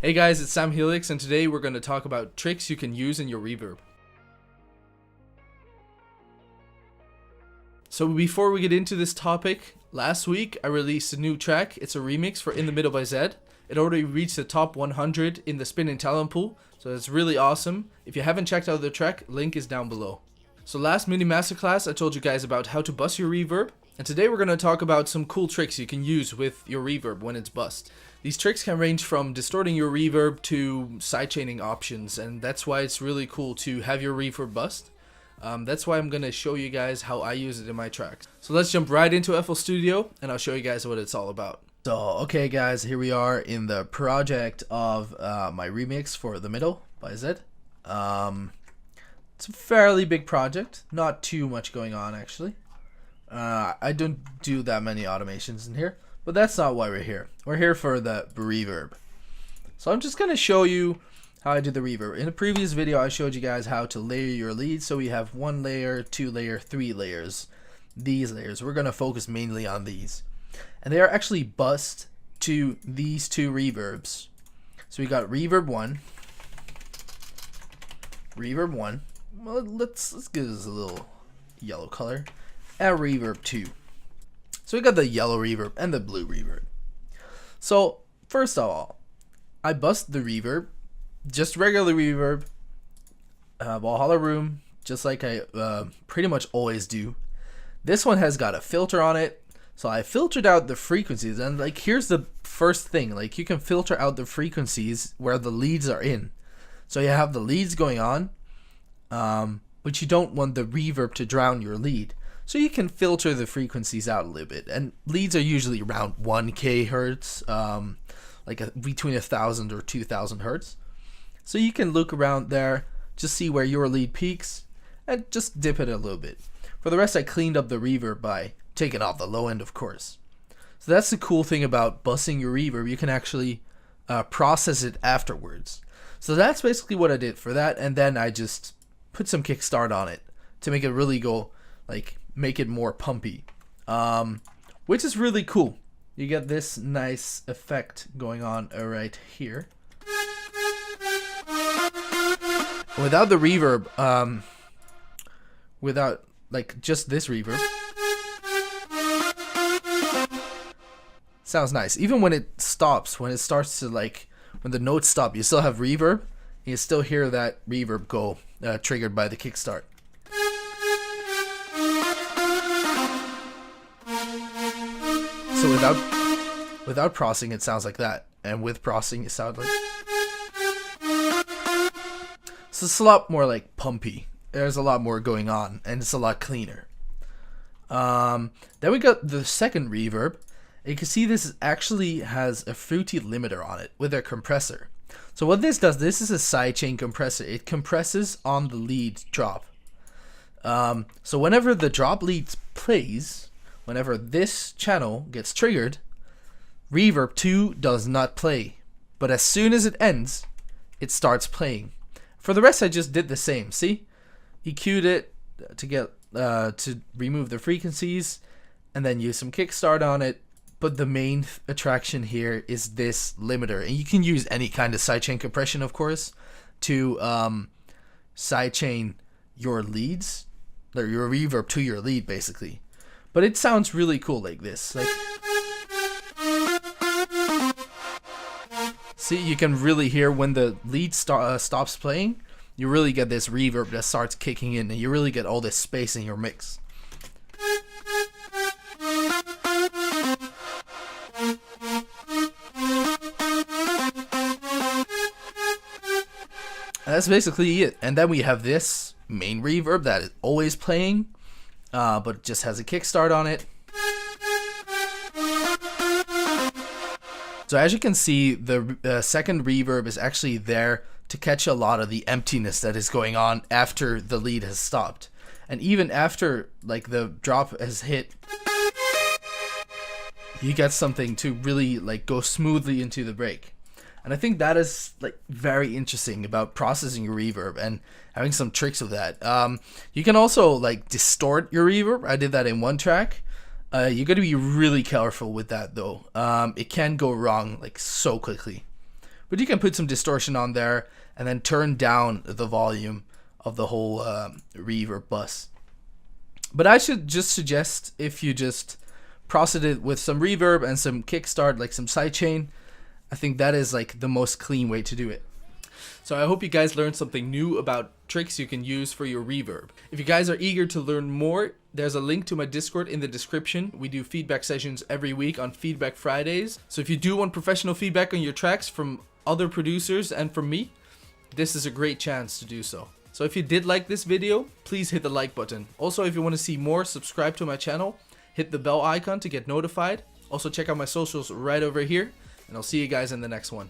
Hey guys, it's Sam Helix, and today we're going to talk about tricks you can use in your reverb. So before we get into this topic, last week I released a new track. It's a remix for In the Middle by Zed. It already reached the top 100 in the spinning talent pool, so it's really awesome. If you haven't checked out the track, link is down below. So last mini masterclass I told you guys about how to bust your reverb, and today we're going to talk about some cool tricks you can use with your reverb when it's bust. These tricks can range from distorting your reverb to sidechaining options, and that's why it's really cool to have your reverb bust. That's why I'm going to show you guys how I use it in my tracks. So let's jump right into FL Studio and I'll show you guys what it's all about. So okay guys, here we are in the project of my remix for The Middle by Zed. It's a fairly big project, not too much going on actually. I don't do that many automations in here, but that's not why we're here. We're here for the reverb. So I'm just going to show you how I do the reverb. In the previous video I showed you guys how to layer your leads. So we have 1 layer, 2 layer, 3 layers. These layers, we're going to focus mainly on these. And they are actually bust to these 2 reverbs. So we got reverb 1. Reverb 1. Well, let's give this a little yellow color. And reverb 2. So we got the yellow reverb and the blue reverb. So first of all, I bust the reverb, just regular reverb, Valhalla Room, just like I pretty much always do. This one has got a filter on it, so I filtered out the frequencies. And like, here's the first thing, like you can filter out the frequencies where the leads are in. So you have the leads going on, but you don't want the reverb to drown your lead. So you can filter the frequencies out a little bit, and leads are usually around 1k hertz, between 1,000 or 2,000 hertz. So you can look around there, just see where your lead peaks, and just dip it a little bit. For the rest, I cleaned up the reverb by taking off the low end, of course. So that's the cool thing about busting your reverb. You can actually process it afterwards. So that's basically what I did for that, and then I just put some kickstart on it to make it really go, make it more pumpy, which is really cool. You get this nice effect going on right here. Without the reverb, without just this reverb, sounds nice. Even when it stops, when it starts to when the notes stop, you still have reverb. You still hear that reverb go, triggered by the kickstart. So without processing, it sounds like that, and with processing, it sounds like. So it's a lot more pumpy. There's a lot more going on, and it's a lot cleaner. Then we got the second reverb. You can see this actually has a fruity limiter on it with a compressor. So what this does, this is a sidechain compressor. It compresses on the lead drop. So whenever the drop lead plays, whenever this channel gets triggered, reverb 2 does not play. But as soon as it ends, it starts playing. For the rest, I just did the same. See? EQ'd it to get to remove the frequencies, and then use some kickstart on it. But the main attraction here is this limiter. And you can use any kind of sidechain compression, of course, to sidechain your leads, or your reverb to your lead, basically. But it sounds really cool like this. See, you can really hear when the lead stops playing. You really get this reverb that starts kicking in, and you really get all this space in your mix. And that's basically it. And then we have this main reverb that is always playing, but it just has a kickstart on it. So as you can see, the second reverb is actually there to catch a lot of the emptiness that is going on after the lead has stopped. And even after the drop has hit, you get something to really go smoothly into the break. And I think that is very interesting about processing your reverb and having some tricks with that. You can also distort your reverb. I did that in one track. You got to be really careful with that though. It can go wrong so quickly. But you can put some distortion on there and then turn down the volume of the whole reverb bus. But I should just suggest, if you just process it with some reverb and some kickstart, like some sidechain, I think that is like the most clean way to do it. So I hope you guys learned something new about tricks you can use for your reverb. If you guys are eager to learn more, there's a link to my Discord in the description. We do feedback sessions every week on Feedback Fridays. So if you do want professional feedback on your tracks from other producers and from me, this is a great chance to do so. So if you did like this video, please hit the like button. Also, if you want to see more, subscribe to my channel, hit the bell icon to get notified. Also check out my socials right over here, and I'll see you guys in the next one.